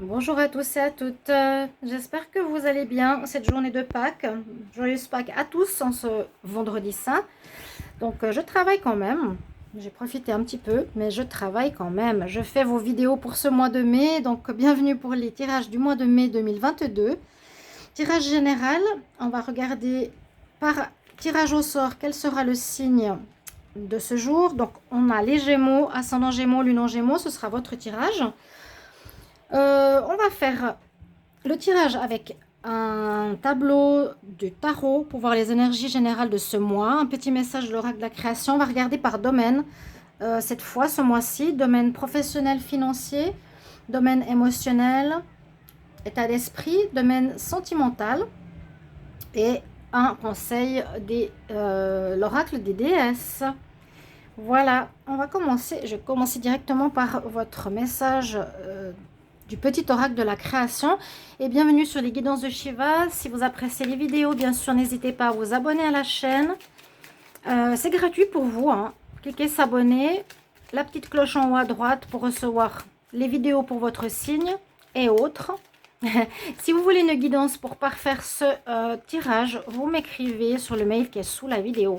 Bonjour à tous et à toutes, j'espère que vous allez bien cette journée de Pâques. Joyeuse Pâques à tous en ce vendredi saint. Donc je travaille quand même, j'ai profité un petit peu, mais je travaille quand même. Je fais vos vidéos pour ce mois de mai, donc bienvenue pour les tirages du mois de mai 2022. Tirage général, on va regarder par tirage au sort quel sera le signe de ce jour. Donc on a les Gémeaux, ascendant Gémeaux, Lune en Gémeaux, ce sera votre tirage. On va faire le tirage avec un tableau du tarot pour voir les énergies générales de ce mois. Un petit message de l'oracle de la création. On va regarder par domaine. Cette fois, ce mois-ci, domaine professionnel financier, domaine émotionnel, état d'esprit, domaine sentimental et un conseil de l'oracle des déesses. Voilà, on va commencer. Je vais commencer directement par votre message du petit oracle de la création. Et bienvenue sur les guidances de Shiva. Si vous appréciez les vidéos, bien sûr, n'hésitez pas à vous abonner à la chaîne. C'est gratuit pour vous, hein. Cliquez s'abonner, la petite cloche en haut à droite pour recevoir les vidéos pour votre signe et autres. Si vous voulez une guidance pour parfaire ce tirage, vous m'écrivez sur le mail qui est sous la vidéo.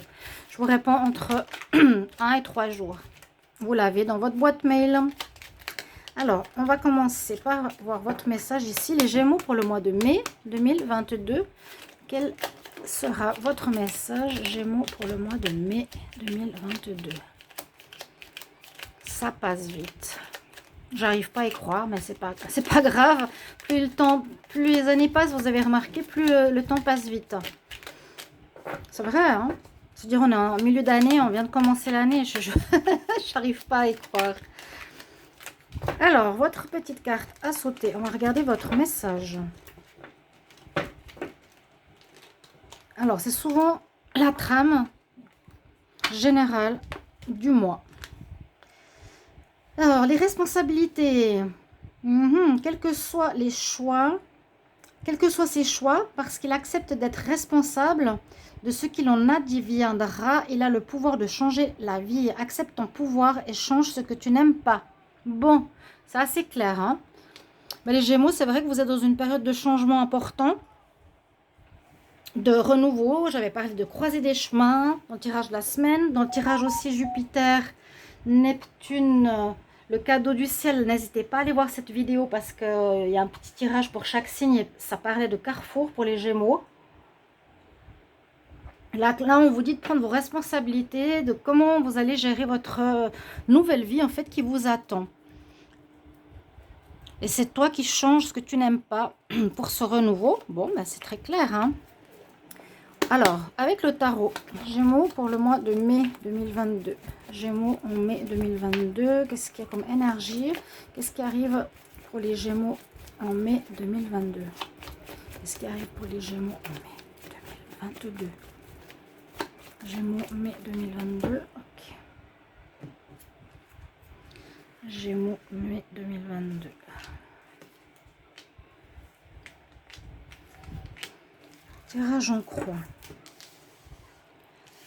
Je vous réponds entre 1 et 3 jours. Vous l'avez dans votre boîte mail. Alors, on va commencer par voir votre message ici. Les Gémeaux pour le mois de mai 2022. Quel sera votre message, Gémeaux, pour le mois de mai 2022? Ça passe vite. J'arrive pas à y croire, mais c'est pas grave. Plus les années passent, vous avez remarqué, plus le temps passe vite. C'est vrai, hein? C'est-à-dire, on est en milieu d'année, on vient de commencer l'année. Je n'arrive pas à y croire. Alors, votre petite carte à sauter. On va regarder votre message. Alors, c'est souvent la trame générale du mois. Alors, les responsabilités. Quels que soient les choix, quels que soient ses choix, parce qu'il accepte d'être responsable de ce qu'il en adviendra, il a le pouvoir de changer la vie. Accepte ton pouvoir et change ce que tu n'aimes pas. Bon, c'est assez clair, hein? Mais les Gémeaux, c'est vrai que vous êtes dans une période de changement important, de renouveau. J'avais parlé de croiser des chemins dans le tirage de la semaine, dans le tirage aussi Jupiter, Neptune, le cadeau du ciel. N'hésitez pas à aller voir cette vidéo parce qu'il y a un petit tirage pour chaque signe et ça parlait de carrefour pour les Gémeaux. Là, on vous dit de prendre vos responsabilités, de comment vous allez gérer votre nouvelle vie en fait qui vous attend. Et c'est toi qui changes ce que tu n'aimes pas pour ce renouveau. Bon, ben c'est très clair, hein? Alors, avec le tarot, Gémeaux pour le mois de mai 2022. Gémeaux en mai 2022. Qu'est-ce qu'il y a comme énergie? Qu'est-ce qui arrive pour les Gémeaux en mai 2022? Qu'est-ce qui arrive pour les Gémeaux en mai 2022? Gémeaux mai 2022. Ok. Gémeaux mai 2022. Tirage en croix.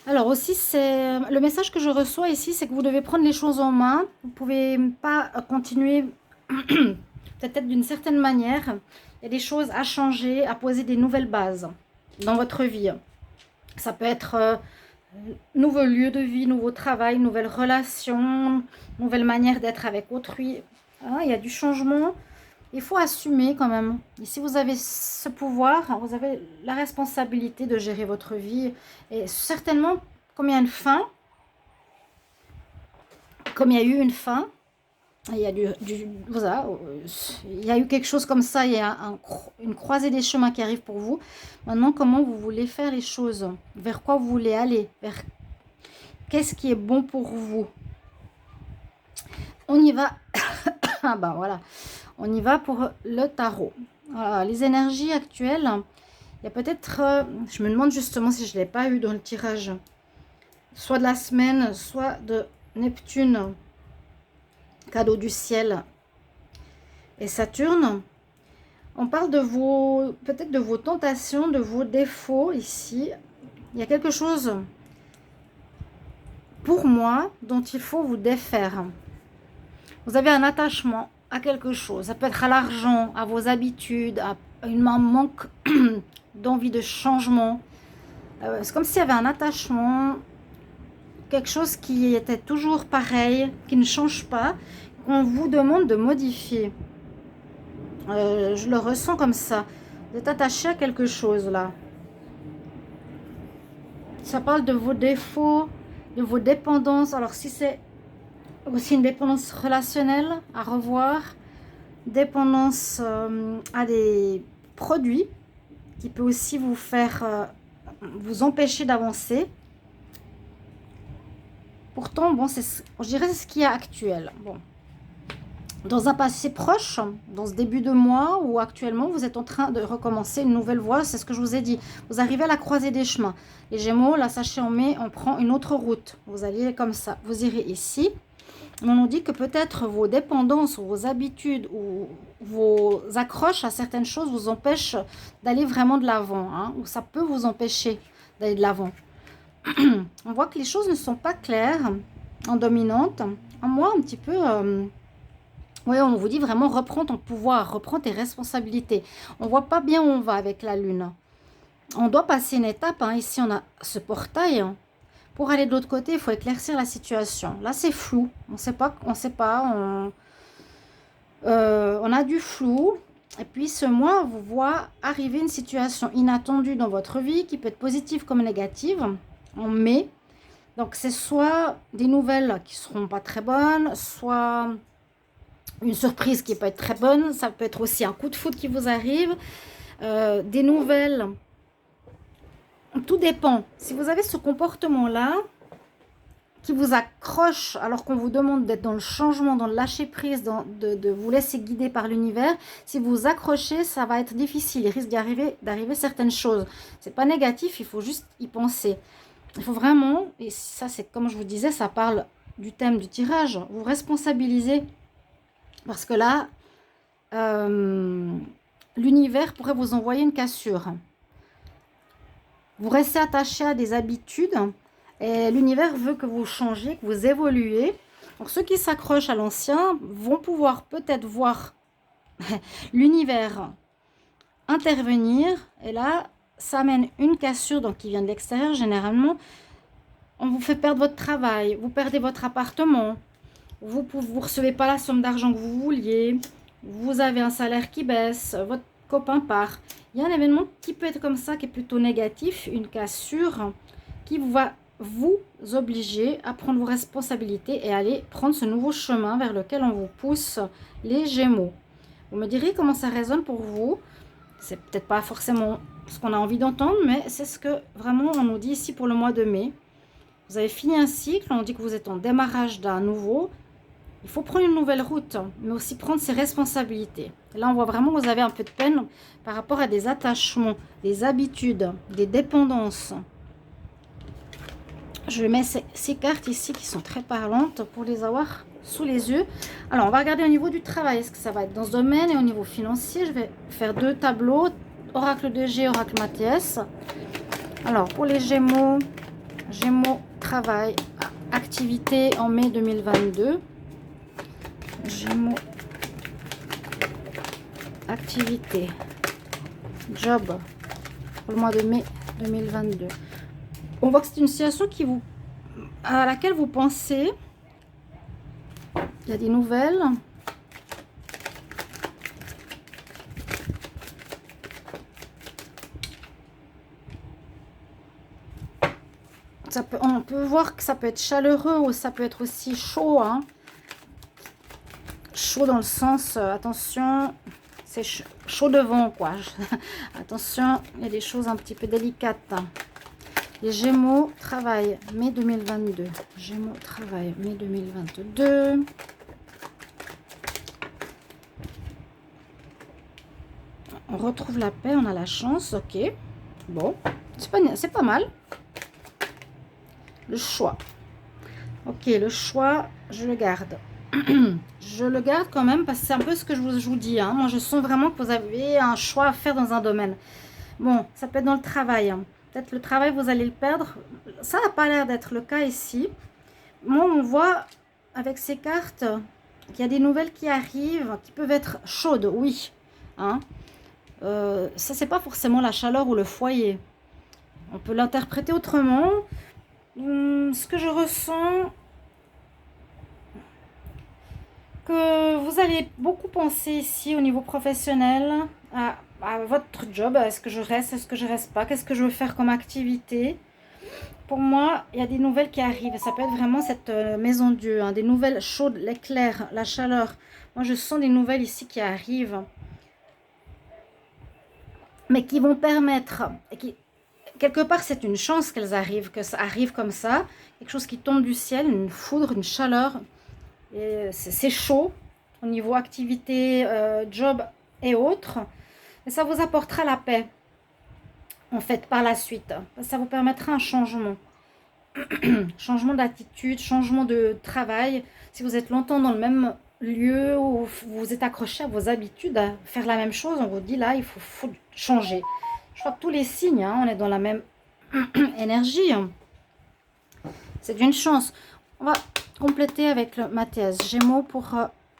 Alors aussi, c'est le message que je reçois ici, c'est que vous devez prendre les choses en main. Vous ne pouvez pas continuer peut-être d'une certaine manière. Il y a des choses à changer, à poser des nouvelles bases dans votre vie. Ça peut être nouveau lieu de vie, nouveau travail, nouvelle relation, nouvelle manière d'être avec autrui. Hein, il y a du changement. Il faut assumer quand même. Et si vous avez ce pouvoir, vous avez la responsabilité de gérer votre vie. Et certainement, comme il y a une fin, comme il y a eu une fin, il y a voilà, il y a eu quelque chose comme ça, il y a une croisée des chemins qui arrive pour vous. Maintenant, comment vous voulez faire les choses? Vers quoi vous voulez aller? Vers qu'est-ce qui est bon pour vous? On y va. Ah ben voilà. On y va pour le tarot. Voilà, les énergies actuelles, il y a peut-être, je me demande justement si je ne l'ai pas eu dans le tirage, soit de la semaine, soit de Neptune, cadeau du ciel, et Saturne. On parle de vos, peut-être de vos tentations, de vos défauts ici. Il y a quelque chose, pour moi, dont il faut vous défaire. Vous avez un attachement à quelque chose. Ça peut être à l'argent, à vos habitudes, à un manque d'envie de changement. C'est comme s'il y avait un attachement, quelque chose qui était toujours pareil, qui ne change pas, qu'on vous demande de modifier. Je le ressens comme ça. Vous êtes attaché à quelque chose là. Ça parle de vos défauts, de vos dépendances. Alors si c'est aussi une dépendance relationnelle à revoir, dépendance à des produits qui peut aussi vous faire vous empêcher d'avancer. Pourtant, bon, je dirais c'est ce qui est actuel. Bon. Dans un passé proche, dans ce début de mois ou actuellement, vous êtes en train de recommencer une nouvelle voie, c'est ce que je vous ai dit. Vous arrivez à la croisée des chemins. Les Gémeaux, là, sachez, on prend une autre route. Vous allez comme ça, vous irez ici. On nous dit que peut-être vos dépendances ou vos habitudes ou vos accroches à certaines choses vous empêchent d'aller vraiment de l'avant, hein, ou ça peut vous empêcher d'aller de l'avant. On voit que les choses ne sont pas claires en dominante. En moi, un petit peu... oui, on vous dit vraiment reprends ton pouvoir, reprends tes responsabilités. On ne voit pas bien où on va avec la lune. On doit passer une étape. Hein. Ici, on a ce portail. Hein. Pour aller de l'autre côté, il faut éclaircir la situation. Là, c'est flou. On ne sait pas. On a du flou. Et puis, ce mois vous voit arriver une situation inattendue dans votre vie qui peut être positive comme négative en mai. Donc, c'est soit des nouvelles qui ne seront pas très bonnes, soit... une surprise qui peut être très bonne, ça peut être aussi un coup de foudre qui vous arrive, des nouvelles, tout dépend. Si vous avez ce comportement-là, qui vous accroche alors qu'on vous demande d'être dans le changement, dans le lâcher-prise, de vous laisser guider par l'univers, si vous vous accrochez, ça va être difficile, il risque d'arriver certaines choses. C'est pas négatif, il faut juste y penser. Il faut vraiment, et ça c'est comme je vous disais, ça parle du thème du tirage, vous responsabiliser. Parce que là, l'univers pourrait vous envoyer une cassure. Vous restez attaché à des habitudes et l'univers veut que vous changiez, que vous évoluez. Donc ceux qui s'accrochent à l'ancien vont pouvoir peut-être voir l'univers intervenir. Et là, ça amène une cassure donc qui vient de l'extérieur généralement. On vous fait perdre votre travail, vous perdez votre appartement. Vous ne recevez pas la somme d'argent que vous vouliez, vous avez un salaire qui baisse, votre copain part. Il y a un événement qui peut être comme ça, qui est plutôt négatif, une cassure qui va vous obliger à prendre vos responsabilités et aller prendre ce nouveau chemin vers lequel on vous pousse, les Gémeaux. Vous me direz comment ça résonne pour vous. C'est peut-être pas forcément ce qu'on a envie d'entendre, mais c'est ce que vraiment on nous dit ici pour le mois de mai. Vous avez fini un cycle, on dit que vous êtes en démarrage d'un nouveau. Il faut prendre une nouvelle route, mais aussi prendre ses responsabilités. Là, on voit vraiment que vous avez un peu de peine par rapport à des attachements, des habitudes, des dépendances. Je mets ces cartes ici qui sont très parlantes pour les avoir sous les yeux. Alors, on va regarder au niveau du travail. Est-ce que ça va être dans ce domaine et au niveau financier? Je vais faire deux tableaux. Oracle de G, Oracle Mathias. Alors, pour les Gémeaux, Gémeaux, travail, activité en mai 2022. Gémeaux, activité, job pour le mois de mai 2022. On voit que c'est une situation à laquelle vous pensez. Il y a des nouvelles. On peut voir que ça peut être chaleureux ou ça peut être aussi chaud, hein. Chaud dans le sens, attention, c'est chaud devant, quoi. Attention, il y a des choses un petit peu délicates. Hein. Les Gémeaux, travail, mai 2022. Gémeaux, travail, mai 2022. On retrouve la paix, on a la chance, ok. Bon, c'est pas mal. Le choix. Ok, le choix, je le garde. Je le garde quand même parce que c'est un peu ce que je vous dis. Hein. Moi, je sens vraiment que vous avez un choix à faire dans un domaine. Bon, ça peut être dans le travail. Hein. Peut-être le travail, vous allez le perdre. Ça n'a pas l'air d'être le cas ici. Moi, on voit avec ces cartes qu'il y a des nouvelles qui arrivent, qui peuvent être chaudes, oui. Hein. Ça, c'est pas forcément la chaleur ou le foyer. On peut l'interpréter autrement. Ce que je ressens, que vous allez beaucoup penser ici au niveau professionnel à votre job. Est-ce que je reste, est-ce que je reste pas? Qu'est-ce que je veux faire comme activité? Pour moi, il y a des nouvelles qui arrivent. Ça peut être vraiment cette maison de Dieu, hein, des nouvelles chaudes, l'éclair, la chaleur. Moi, je sens des nouvelles ici qui arrivent, mais qui vont permettre, quelque part, c'est une chance qu'elles arrivent, que ça arrive comme ça. Quelque chose qui tombe du ciel, une foudre, une chaleur. C'est chaud au niveau activité, job et autres. Et ça vous apportera la paix, en fait, par la suite. Ça vous permettra un changement. Changement d'attitude, changement de travail. Si vous êtes longtemps dans le même lieu où vous êtes accroché à vos habitudes, à faire la même chose, on vous dit là, il faut changer. Je crois que tous les signes, hein, on est dans la même énergie. C'est d'une chance. On va compléter avec le Mathias. Gémeaux pour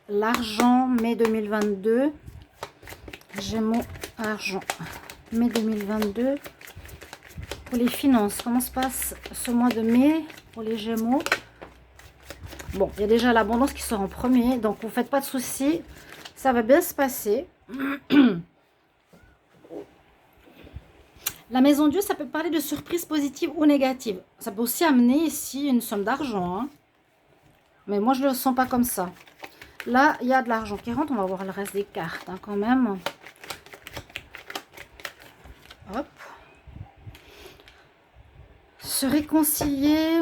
l'argent, mai 2022. Gémeaux, argent, mai 2022. Pour les finances, comment se passe ce mois de mai pour les Gémeaux? Bon, il y a déjà l'abondance qui sort en premier, donc vous ne faites pas de soucis. Ça va bien se passer. La maison Dieu, ça peut parler de surprises positives ou négatives. Ça peut aussi amener ici une somme d'argent. Hein. Mais moi, je ne le sens pas comme ça. Là, il y a de l'argent qui rentre. On va voir le reste des cartes hein, quand même. Hop. Se réconcilier.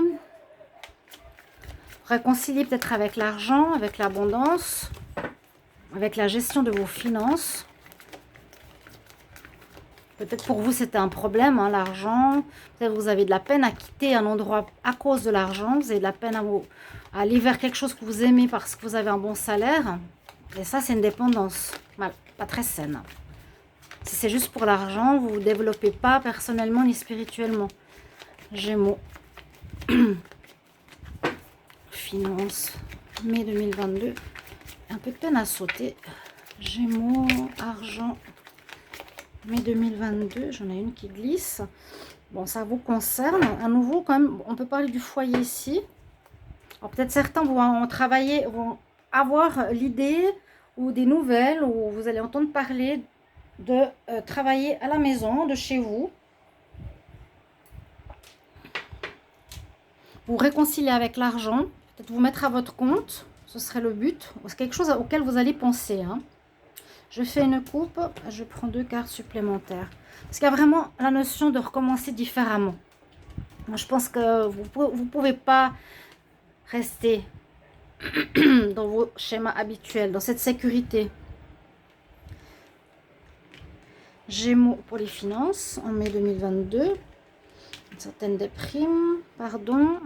Réconcilier peut-être avec l'argent, avec l'abondance, avec la gestion de vos finances. Peut-être pour vous, c'était un problème, hein, l'argent. Peut-être vous avez de la peine à quitter un endroit à cause de l'argent. Vous avez de la peine à aller vers quelque chose que vous aimez parce que vous avez un bon salaire. Et ça, c'est une dépendance. Mal, pas très saine. Si c'est juste pour l'argent, vous ne vous développez pas personnellement ni spirituellement. Gémeaux. Finances. Mai 2022. Un peu de peine à sauter. Gémeaux, argent. Mai 2022, j'en ai une qui glisse. Bon, ça vous concerne. À nouveau, quand même, on peut parler du foyer ici. Alors, peut-être certains vont travailler, vont avoir l'idée ou des nouvelles, ou vous allez entendre parler de travailler à la maison, de chez vous. Vous réconcilier avec l'argent, peut-être vous mettre à votre compte, ce serait le but. C'est quelque chose auquel vous allez penser. Hein. Je fais une coupe, je prends 2 cartes supplémentaires. Parce qu'il y a vraiment la notion de recommencer différemment. Moi, je pense que vous ne pouvez pas rester dans vos schémas habituels, dans cette sécurité. Gémeaux pour les finances en mai 2022. Une certaine déprime, pardon.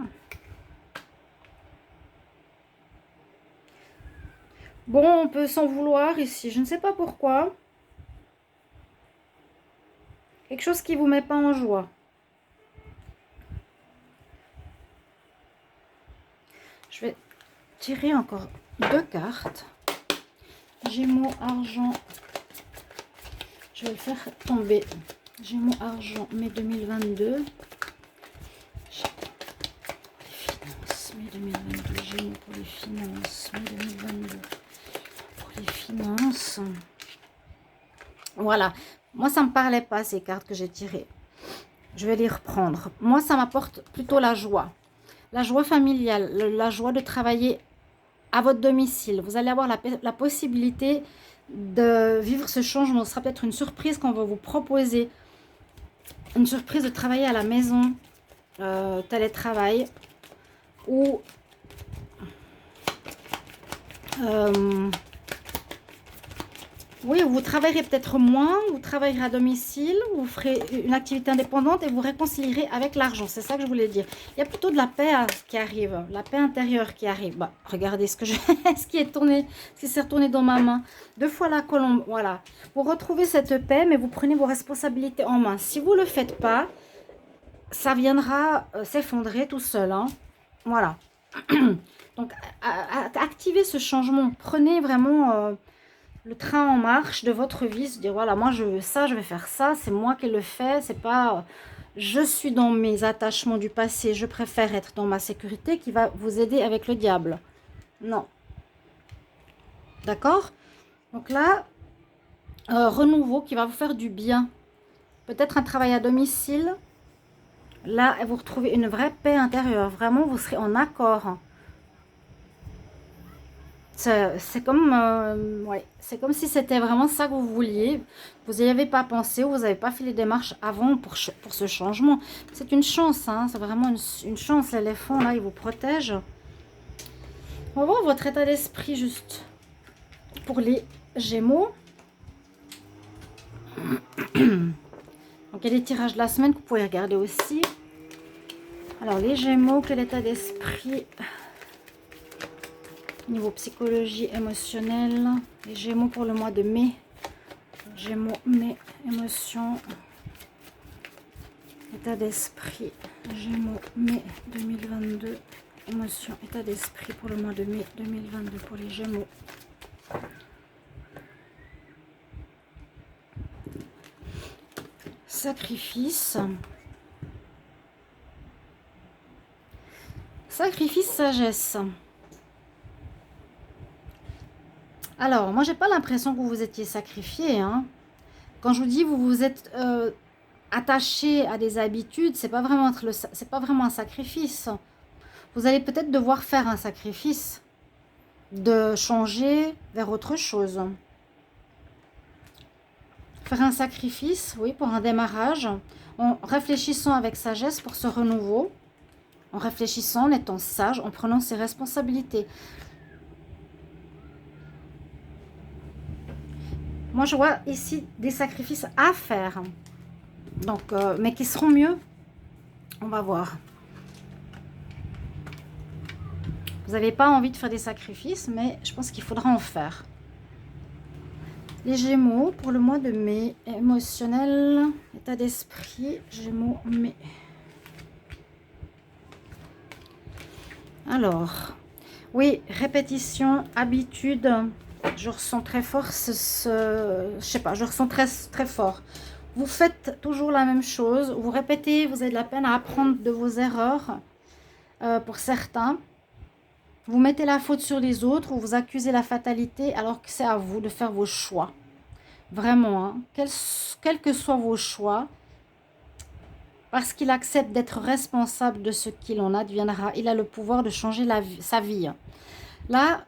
Bon, on peut s'en vouloir ici, je ne sais pas pourquoi. Quelque chose qui ne vous met pas en joie. Je vais tirer encore 2 cartes. Gémeaux, argent. Je vais le faire tomber. Gémeaux, argent, mai 2022. Finances, mai 2022. Gémeaux pour les finances, mai 2022. Les finances. Voilà. Moi, ça ne me parlait pas, ces cartes que j'ai tirées. Je vais les reprendre. Moi, ça m'apporte plutôt la joie. La joie familiale, la joie de travailler à votre domicile. Vous allez avoir la possibilité de vivre ce changement. Ce sera peut-être une surprise qu'on va vous proposer. Une surprise de travailler à la maison, télétravail. Ou... oui, vous travaillerez peut-être moins, vous travaillerez à domicile, vous ferez une activité indépendante et vous réconcilierez avec l'argent. C'est ça que je voulais dire. Il y a plutôt de la paix qui arrive, la paix intérieure qui arrive. Bah, regardez ce que ce qui est tourné, ce qui s'est retourné dans ma main. 2 fois la colombe, voilà. Vous retrouvez cette paix, mais vous prenez vos responsabilités en main. Si vous ne le faites pas, ça viendra s'effondrer tout seul. Hein. Voilà. Donc, activez ce changement. Prenez vraiment le train en marche de votre vie. Se dire, voilà, moi, je veux ça, je vais faire ça. C'est moi qui le fais. C'est pas, je suis dans mes attachements du passé. Je préfère être dans ma sécurité qui va vous aider avec le diable. Non. D'accord? Donc là, renouveau qui va vous faire du bien. Peut-être un travail à domicile. Là, vous retrouvez une vraie paix intérieure. Vraiment, vous serez en accord. C'est comme, ouais, c'est comme si c'était vraiment ça que vous vouliez. Vous n'y avez pas pensé, vous n'avez pas fait les démarches avant pour ce changement. C'est une chance, hein, c'est vraiment une chance. L'éléphant, là, il vous protège. On va voir votre état d'esprit juste pour les Gémeaux. Donc, il y a les tirages de la semaine que vous pouvez regarder aussi. Alors, les Gémeaux, quel état d'esprit niveau psychologie émotionnelle, les Gémeaux pour le mois de mai. Gémeaux, mai, émotions, état d'esprit. Gémeaux, mai 2022. Émotion, état d'esprit pour le mois de mai 2022 pour les Gémeaux. Sacrifice. Sacrifice, sagesse. Alors, moi, j'ai pas l'impression que vous vous étiez sacrifié, hein. Quand je vous dis vous vous êtes attaché à des habitudes, c'est pas vraiment un sacrifice. Vous allez peut-être devoir faire un sacrifice, de changer vers autre chose. Faire un sacrifice, oui, pour un démarrage, en réfléchissant avec sagesse pour ce renouveau, en réfléchissant, en étant sage, en prenant ses responsabilités. Moi, je vois ici des sacrifices à faire. Donc, mais qui seront mieux. On va voir. Vous n'avez pas envie de faire des sacrifices, mais je pense qu'il faudra en faire. Les Gémeaux, pour le mois de mai, émotionnel, état d'esprit, Gémeaux, mai. Alors, oui, répétition, habitude. Je ressens très fort je sais pas, je ressens très fort. Vous faites toujours la même chose, vous répétez, vous avez de la peine à apprendre de vos erreurs pour certains. Vous mettez la faute sur les autres ou vous accusez la fatalité alors que c'est à vous de faire vos choix. Vraiment, hein, quels que soient vos choix, parce qu'il accepte d'être responsable de ce qu'il en adviendra, il a le pouvoir de changer sa vie. Là,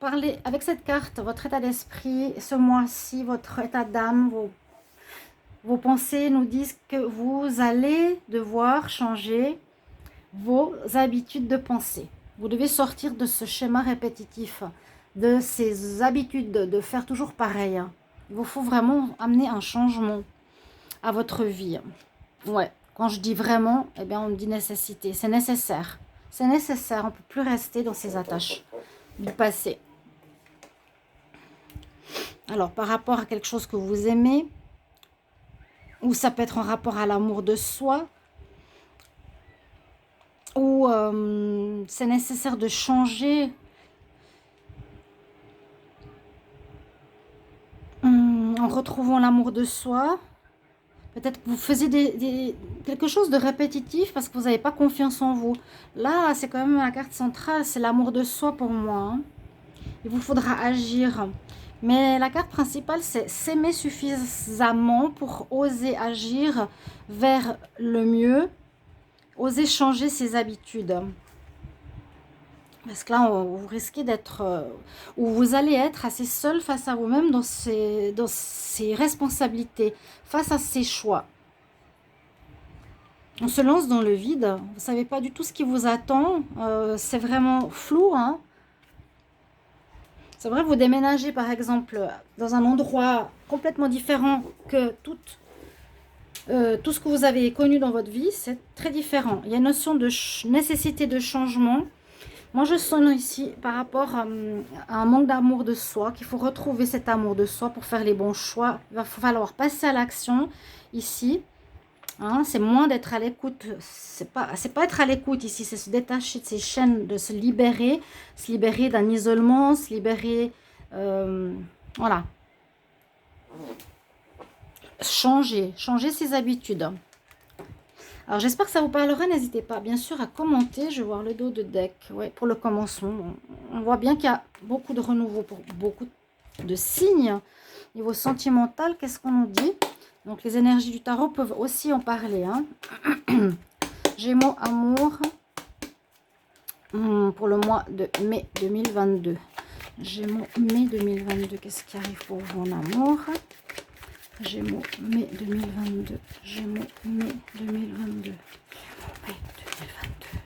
parlez avec cette carte, votre état d'esprit, ce mois-ci, votre état d'âme, vos pensées nous disent que vous allez devoir changer vos habitudes de pensée. Vous devez sortir de ce schéma répétitif, de ces habitudes de faire toujours pareil. Il vous faut vraiment amener un changement à votre vie. Ouais, quand je dis vraiment, eh bien on dit nécessité. C'est nécessaire. C'est nécessaire, on ne peut plus rester dans ces attaches du passé. Alors, par rapport à quelque chose que vous aimez, ou ça peut être en rapport à l'amour de soi, ou c'est nécessaire de changer en retrouvant l'amour de soi. Peut-être que vous faisiez quelque chose de répétitif parce que vous n'avez pas confiance en vous. Là, c'est quand même la carte centrale, c'est l'amour de soi pour moi, hein. Il vous faudra agir. Mais la carte principale, c'est s'aimer suffisamment pour oser agir vers le mieux, oser changer ses habitudes. Parce que là, vous risquez d'être, ou vous allez être assez seul face à vous-même dans ces responsabilités, face à ces choix. On se lance dans le vide, vous ne savez pas du tout ce qui vous attend, c'est vraiment flou, hein. C'est vrai, vous déménagez par exemple dans un endroit complètement différent que tout ce que vous avez connu dans votre vie, c'est très différent. Il y a une notion de nécessité de changement. Moi, je sens ici par rapport à un manque d'amour de soi, qu'il faut retrouver cet amour de soi pour faire les bons choix. Il va falloir passer à l'action ici. Hein, c'est moins d'être à l'écoute. C'est pas être à l'écoute ici, c'est se détacher de ces chaînes, de se libérer d'un isolement, se libérer, voilà. Changer ses habitudes. Alors, j'espère que ça vous parlera. N'hésitez pas, bien sûr, à commenter. Je vais voir le dos de deck. Ouais, pour le commencement, on voit bien qu'il y a beaucoup de renouveau pour beaucoup de signes. Niveau sentimental, qu'est-ce qu'on nous dit? Donc, les énergies du tarot peuvent aussi en parler. Hein. Gémeaux, amour, pour le mois de mai 2022. Gémeaux, mai 2022. Qu'est-ce qui arrive pour vous en amour? Gémeaux, mai 2022. Gémeaux, mai 2022. Gémeaux, mai 2022.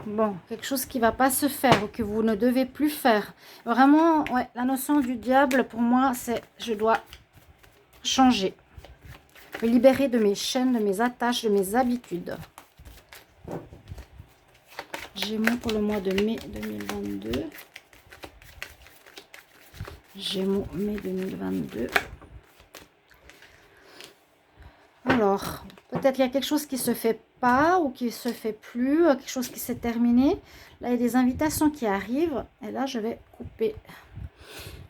Bon, quelque chose qui ne va pas se faire ou que vous ne devez plus faire. Vraiment, ouais, la notion du diable, pour moi, c'est je dois changer. Me libérer de mes chaînes, de mes attaches, de mes habitudes. Gémeaux pour le mois de mai 2022. Gémeaux, mai 2022. Alors, peut-être il y a quelque chose qui se fait pas ou qui se fait plus, quelque chose qui s'est terminé. Là, il y a des invitations qui arrivent. Et là, je vais couper.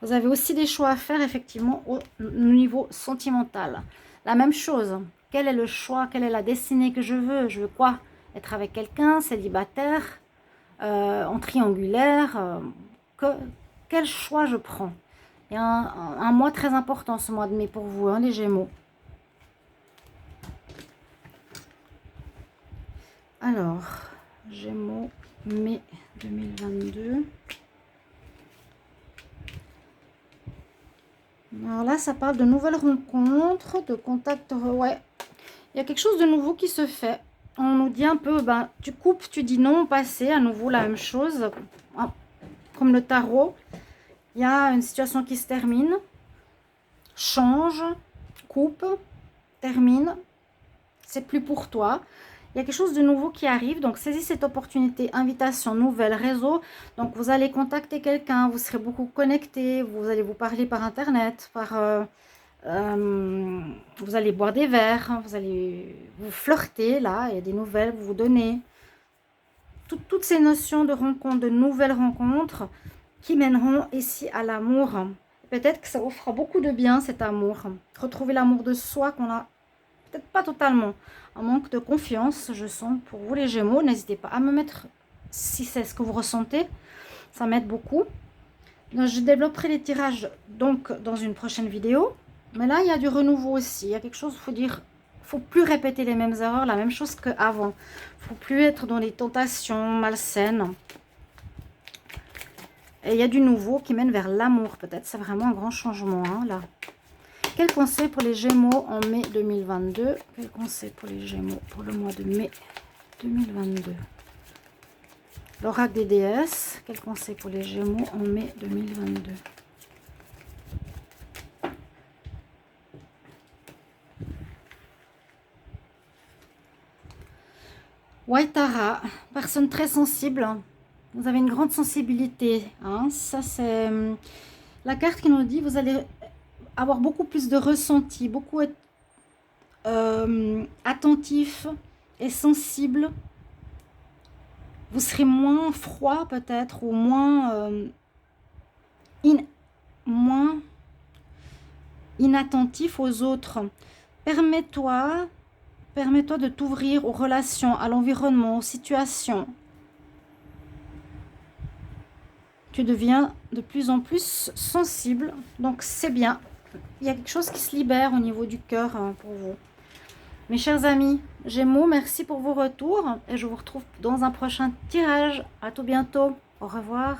Vous avez aussi des choix à faire, effectivement, au niveau sentimental. La même chose. Quel est le choix? Quelle est la destinée que je veux? Je veux quoi? Être avec quelqu'un, célibataire, en triangulaire. Quel choix je prends? Il y a un mois très important, ce mois de mai pour vous, hein, les Gémeaux. Alors, Gémeaux, mai 2022. Alors là, ça parle de nouvelles rencontres, de contacts. Ouais, il y a quelque chose de nouveau qui se fait. On nous dit un peu, ben, tu coupes, tu dis non au passé, à nouveau la même chose. Comme le tarot. Il y a une situation qui se termine, change, coupe, termine. C'est plus pour toi. Il y a quelque chose de nouveau qui arrive. Donc, saisis cette opportunité. Invitation, nouvelle, réseau. Donc, vous allez contacter quelqu'un. Vous serez beaucoup connecté. Vous allez vous parler par Internet. Vous allez boire des verres. Vous allez vous flirter. Là, il y a des nouvelles. Vous vous donnez. Toutes ces notions de rencontre, de nouvelles rencontres qui mèneront ici à l'amour. Peut-être que ça vous fera beaucoup de bien, cet amour. Retrouver l'amour de soi qu'on a peut-être pas totalement. Un manque de confiance, je sens, pour vous les Gémeaux. N'hésitez pas à me mettre si c'est ce que vous ressentez. Ça m'aide beaucoup. Donc, je développerai les tirages donc dans une prochaine vidéo. Mais là, il y a du renouveau aussi. Il y a quelque chose, il faut dire, faut plus répéter les mêmes erreurs, la même chose qu'avant. Il faut plus être dans les tentations malsaines. Et il y a du nouveau qui mène vers l'amour, peut-être. C'est vraiment un grand changement, hein, là. Quel conseil pour les Gémeaux en mai 2022? Quel conseil pour les Gémeaux pour le mois de mai 2022? L'oracle des déesses. Quel conseil pour les Gémeaux en mai 2022? Waitara, personne très sensible. Vous avez une grande sensibilité. Hein. Ça, c'est la carte qui nous dit vous allez avoir beaucoup plus de ressenti, beaucoup être attentif et sensible. Vous serez moins froid peut-être ou moins, moins inattentif aux autres. Permets-toi de t'ouvrir aux relations, à l'environnement, aux situations. Tu deviens de plus en plus sensible. Donc, c'est bien. Il y a quelque chose qui se libère au niveau du cœur pour vous. Mes chers amis, Gémeaux, merci pour vos retours. Et je vous retrouve dans un prochain tirage. À tout bientôt. Au revoir.